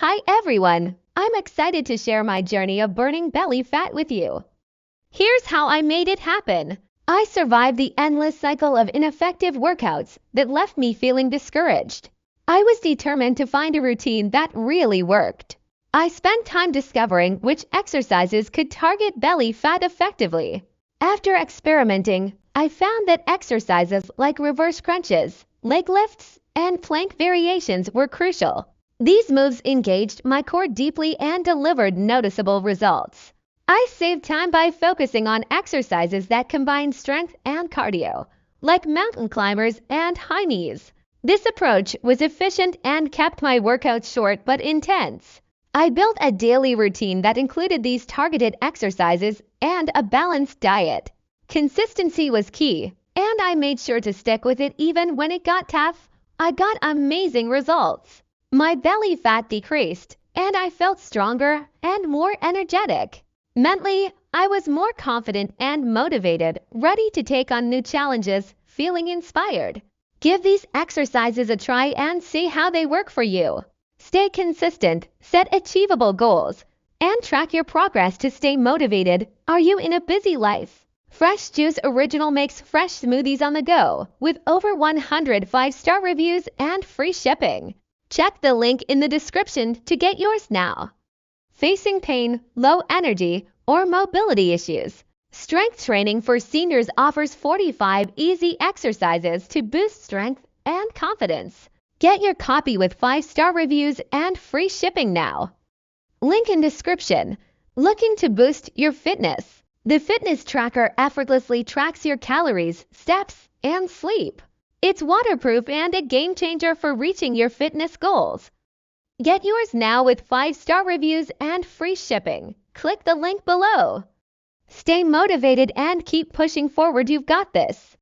Hi everyone! I'm excited to share my journey of burning belly fat with you. Here's how I made it happen. I survived the endless cycle of ineffective workouts that left me feeling discouraged. I was determined to find a routine that really worked. I spent time discovering which exercises could target belly fat effectively. After experimenting, I found that exercises like reverse crunches, leg lifts, and plank variations were crucial. These moves engaged my core deeply and delivered noticeable results. I saved time by focusing on exercises that combine strength and cardio, like mountain climbers and high knees. This approach was efficient and kept my workouts short but intense. I built a daily routine that included these targeted exercises and a balanced diet. Consistency was key, and I made sure to stick with it even when it got tough. I got amazing results. My belly fat decreased, and I felt stronger and more energetic. Mentally, I was more confident and motivated, ready to take on new challenges, feeling inspired. Give these exercises a try and see how they work for you. Stay consistent, set achievable goals, and track your progress to stay motivated. Are you in a busy life? Fresh Juice Original makes fresh smoothies on the go with over 100 5-star reviews and free shipping. Check the link in the description to get yours now. Facing pain, low energy, or mobility issues? Strength Training for Seniors offers 45 easy exercises to boost strength and confidence. Get your copy with 5-star reviews and free shipping now. Link in description. Looking to boost your fitness? The fitness tracker effortlessly tracks your calories, steps, and sleep. It's waterproof and a game changer for reaching your fitness goals. Get yours now with 5-star reviews and free shipping. Click the link below. Stay motivated and keep pushing forward. You've got this.